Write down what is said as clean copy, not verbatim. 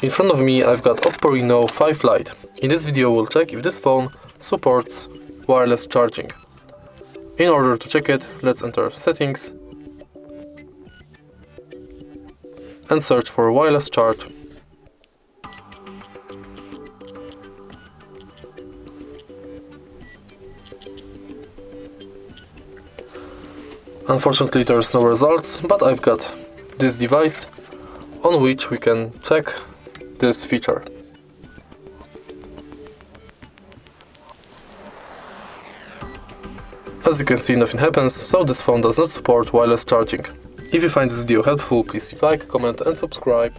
In front of me I've got OPPO Reno 5 Lite. In this video we'll check if this phone supports wireless charging. In order to check it, let's enter Settings and search for wireless charge. Unfortunately there's no results, but I've got this device on which we can check this feature. As you can see, nothing happens, so this phone does not support wireless charging. If you find this video helpful, please leave a like, comment and subscribe.